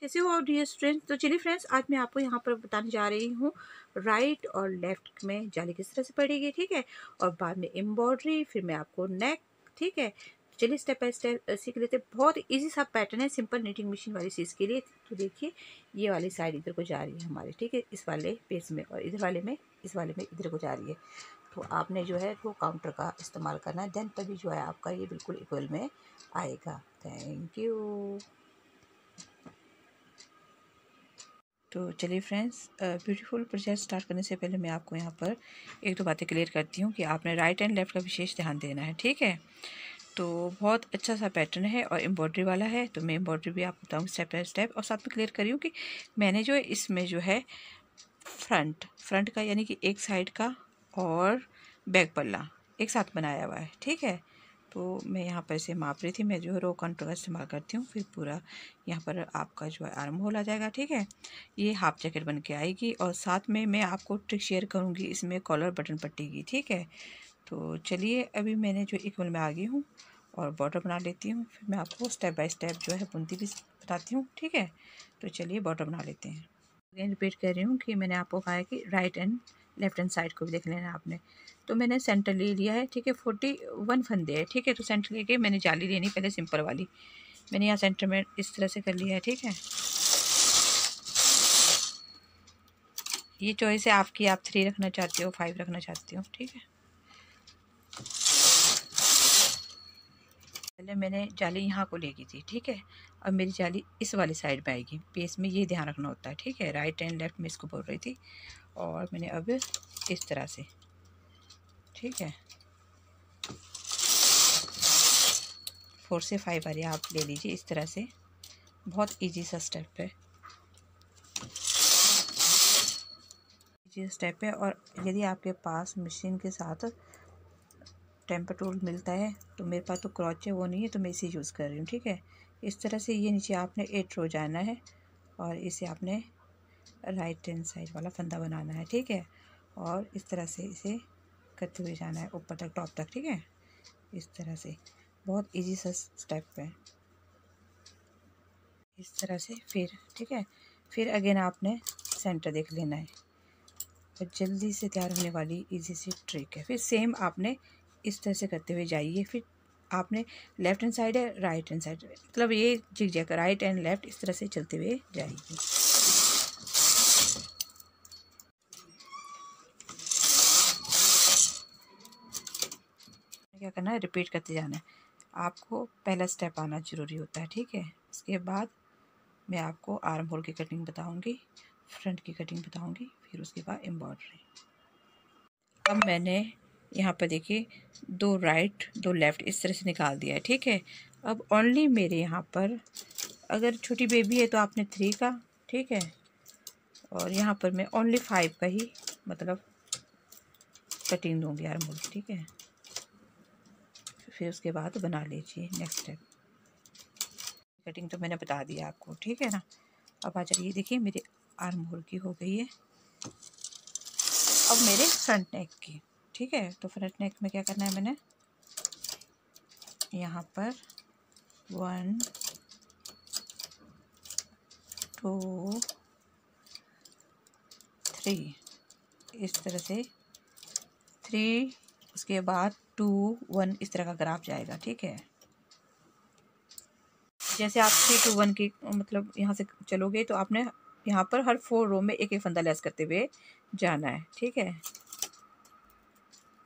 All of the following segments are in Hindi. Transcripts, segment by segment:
कैसे हो डियर स्टूडेंट्स। तो चलिए फ्रेंड्स, आज मैं आपको यहाँ पर बताने जा रही हूँ राइट और लेफ्ट में जाली किस तरह से पड़ेगी, ठीक है। और बाद में एम्ब्रॉयडरी, फिर मैं आपको नेक, ठीक है। चलिए स्टेप बाय स्टेप सीख लेते हैं। बहुत इजी सा पैटर्न है सिंपल नीटिंग मशीन वाली चीज़ के लिए। तो देखिए ये वाली साइड इधर को जा रही है हमारी, ठीक है, इस वाले पेज में, और इधर वाले में, इस वाले में इधर को जा रही है। तो आपने जो है वो काउंटर का इस्तेमाल करना है, देन तभी जो है आपका ये बिल्कुल इक्वल में आएगा। Thank you. तो चलिए फ्रेंड्स, ब्यूटीफुल प्रोजेक्ट स्टार्ट करने से पहले मैं आपको यहाँ पर एक दो बातें क्लियर करती हूँ कि आपने राइट एंड लेफ़्ट का विशेष ध्यान देना है, ठीक है। तो बहुत अच्छा सा पैटर्न है और एम्ब्रॉयडरी वाला है, तो मैं एम्ब्रॉयडरी भी आपको बताऊँगी स्टेप बाय स्टेप, और साथ में क्लियर करी हूँ कि मैंने जो है इसमें जो है फ्रंट का यानी कि एक साइड का और बैक पल्ला एक साथ बनाया हुआ है, ठीक है। तो मैं यहाँ पर इसे माप रही थी, मैं जो है रो कंट्रोल का इस्तेमाल करती हूँ, फिर पूरा यहाँ पर आपका जो है आर्म होल आ जाएगा, ठीक है। ये हाफ जैकेट बन के आएगी, और साथ में मैं आपको ट्रिक शेयर करूँगी इसमें कॉलर बटन पट्टी की, ठीक है। तो चलिए अभी मैंने जो इक्वल में आ गई हूँ और बॉर्डर बना लेती हूँ, फिर मैं आपको स्टेप बाय स्टेप जो है बुनती भी बताती हूँ, ठीक है। तो चलिए बॉर्डर बना लेते हैं। अगेन रिपीट कर रही हूँ कि मैंने आपको कहा है कि right and left hand side को भी देख लेना आपने। तो मैंने सेंटर ले लिया है, ठीक है, 41 फंदे है, ठीक है। तो सेंटर लेके मैंने जाली लेनी पहले सिंपल वाली, मैंने यहाँ सेंटर में इस तरह से कर लिया है, ठीक है। ये चॉइस है आपकी, आप 3 रखना चाहते हो, 5 रखना चाहते हो, ठीक है। पहले मैंने जाली यहाँ को लेगी थी, ठीक है। अब मेरी जाली इस वाली साइड में आएगी, पेस में ये ध्यान रखना होता है, ठीक है। राइट एंड लेफ्ट में इसको बोल रही थी, और मैंने अब इस तरह से, ठीक है, 4 से 5 बारी आप ले लीजिए इस तरह से। बहुत इजी सा स्टेप है, इजी स्टेप है। और यदि आपके पास मशीन के साथ टेम्पर टूल मिलता है, तो मेरे पास तो क्रॉच है, वो नहीं है, तो मैं इसे यूज़ कर रही हूँ, ठीक है। इस तरह से ये नीचे आपने 8 रो जाना है, और इसे आपने राइट हैंड साइड वाला फंदा बनाना है, ठीक है। और इस तरह से इसे करते हुए जाना है ऊपर तक, टॉप तक, ठीक है, इस तरह से। बहुत इजी सा स्टेप है, इस तरह से। फिर ठीक है, फिर अगेन आपने सेंटर देख लेना है, और जल्दी से तैयार होने वाली इजी सी ट्रिक है। फिर सेम आपने इस तरह से करते हुए जाइए। फिर आपने लेफ्ट हैंड साइड है, राइट हैंड साइड, मतलब ये जिग राइट एंड लेफ्ट इस तरह से चलते हुए जाइए। क्या करना है, रिपीट करते जाना है। आपको पहला स्टेप आना ज़रूरी होता है, ठीक है। उसके बाद मैं आपको आर्म होल की कटिंग बताऊंगी, फ्रंट की कटिंग बताऊंगी, फिर उसके बाद एम्ब्रॉयडरी। अब मैंने यहाँ पर देखिए 2 राइट 2 लेफ़्ट इस तरह से निकाल दिया है, ठीक है। अब ओनली मेरे यहाँ पर अगर छोटी बेबी है तो आपने 3 का, ठीक है, और यहाँ पर मैं ओनली 5 का ही मतलब कटिंग दूँगी आर्म होल, ठीक है। फिर उसके बाद बना लीजिए नेक्स्ट स्टेप। कटिंग तो मैंने बता दिया आपको, ठीक है ना। अब आ जाइए, देखिए मेरे आर्म होल की हो गई है। अब मेरे फ्रंट नेक की, ठीक है। तो फ्रंट नेक में क्या करना है, मैंने यहाँ पर 1 2 3 इस तरह से 3, उसके बाद 2 1 इस तरह का ग्राफ जाएगा, ठीक है। जैसे आप 3 2 1 की मतलब यहाँ से चलोगे तो आपने यहाँ पर हर 4 रो में एक एक फंदा लेस करते हुए जाना है, ठीक है।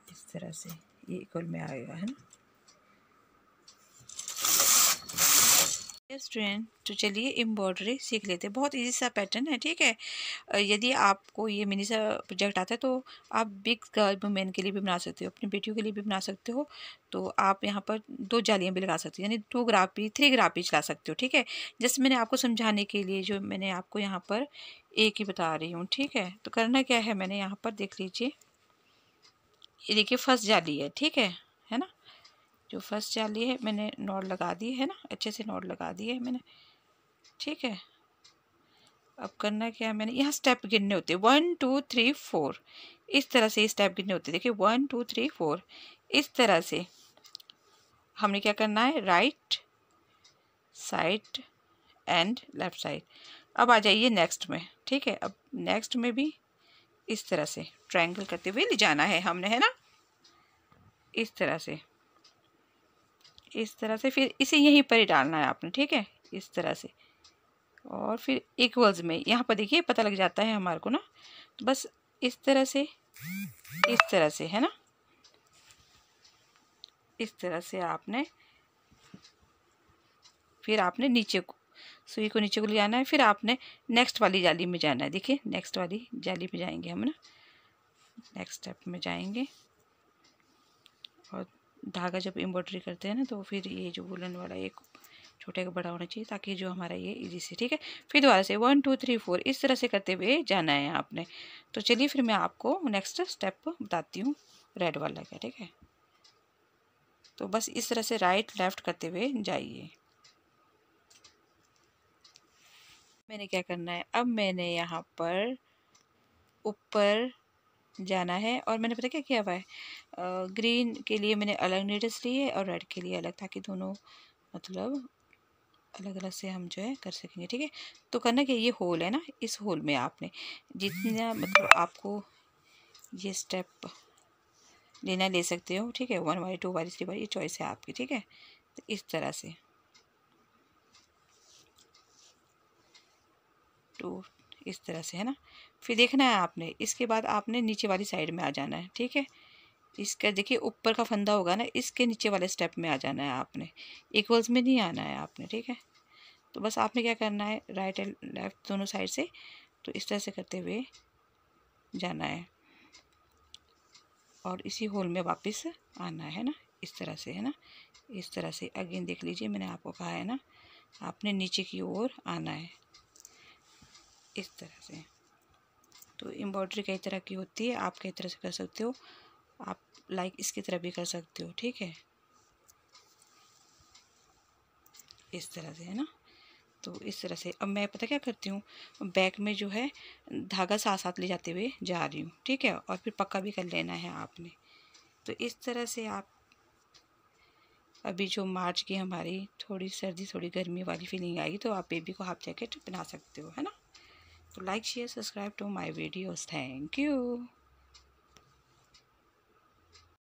इस तरह से ये इक्वल में आएगा, है ना स्टूडेंट। तो चलिए एम्ब्रॉयडरी सीख लेते हैं, बहुत इजी सा पैटर्न है, ठीक है। यदि आपको ये मिनी सा प्रोजेक्ट आता है तो आप बिग वुमेन के लिए भी बना सकते हो, अपनी बेटियों के लिए भी बना सकते हो। तो आप यहाँ पर 2 जालियाँ भी लगा सकते हो, यानी 2 ग्राफ भी 3 ग्राफ भी चला सकते हो, ठीक है। जैसे मैंने आपको समझाने के लिए जो मैंने आपको यहाँ पर एक ही बता रही हूँ, ठीक है। तो करना क्या है, मैंने यहाँ पर देख लीजिए, ये देखिए फर्स्ट जाली है, ठीक है ना। जो फर्स्ट जाली है मैंने नॉट लगा दी है ना, अच्छे से नॉट लगा दी है मैंने, ठीक है। अब करना क्या है, मैंने यहाँ स्टेप गिनने होते हैं 1 2 3 4, इस तरह से स्टेप गिनने होते हैं। देखिए 1 2 3 4 इस तरह से हमने क्या करना है, right side and left side. अब आ जाइए नेक्स्ट में, ठीक है। अब नेक्स्ट में भी इस तरह से ट्रायंगल करते हुए ले जाना है हमने, है ना, इस तरह से, इस तरह से। फिर इसे यहीं पर ही डालना है आपने, ठीक है, इस तरह से। और फिर इक्वल्स में यहाँ पर देखिए पता लग जाता है हमारे को ना, तो बस इस तरह से, इस तरह से, है ना, इस तरह से आपने, फिर आपने नीचे को, सुई को नीचे को ले जाना है। फिर आपने नेक्स्ट वाली जाली में जाना है। देखिए नेक्स्ट वाली जाली में जाएंगे हम ना, नेक्स्ट स्टेप में जाएंगे। और धागा जब एम्ब्रॉयडरी करते हैं ना, तो फिर ये जो वुलन वाला एक छोटे का बड़ा होना चाहिए, ताकि जो हमारा ये इजी से, ठीक है। फिर दोबारा से 1 2 3 4 इस तरह से करते हुए जाना है आपने। तो चलिए फिर मैं आपको नेक्स्ट स्टेप बताती हूँ, रेड वाला का, ठीक है। तो बस इस तरह से राइट लेफ़्ट करते हुए जाइए। मैंने क्या करना है, अब मैंने यहाँ पर ऊपर जाना है, और मैंने पता क्या किया हुआ है, ग्रीन के लिए मैंने अलग नीडल्स लिए और रेड के लिए अलग, ताकि दोनों मतलब अलग अलग से हम जो है कर सकेंगे, ठीक है। तो करना क्या, ये होल है ना, इस होल में आपने जितना मतलब आपको ये स्टेप लेना ले सकते हो, ठीक है। 1 बारी 2 बारी 3 बारी, ये चॉइस है आपकी, ठीक है। तो इस तरह से 2 इस तरह से, है ना। फिर देखना है आपने, इसके बाद आपने नीचे वाली साइड में आ जाना है, ठीक है। इसका देखिए ऊपर का फंदा होगा ना, इसके नीचे वाले स्टेप में आ जाना है आपने, इक्वल्स में नहीं आना है आपने, ठीक है। तो बस आपने क्या करना है, राइट एंड लेफ़्ट दोनों साइड से, तो इस तरह से करते हुए जाना है और इसी होल में वापस आना है ना, इस तरह से, है ना, इस तरह से। अगेन देख लीजिए, मैंने आपको कहा है ना, आपने नीचे की ओर आना है इस तरह से। तो एम्ब्रॉयडरी कई तरह की होती है, आप कई तरह से कर सकते हो, आप लाइक इसकी तरह भी कर सकते हो, ठीक है, इस तरह से, है ना। तो इस तरह से अब मैं पता क्या करती हूँ, बैक में जो है धागा साथ साथ ले जाते हुए जा रही हूँ, ठीक है। और फिर पक्का भी कर लेना है आपने। तो इस तरह से आप अभी जो मार्च की हमारी थोड़ी सर्दी थोड़ी गर्मी वाली फीलिंग आएगी, तो आप बेबी को हाफ जैकेट बना सकते हो, है ना। तो like share subscribe to my videos, thank you.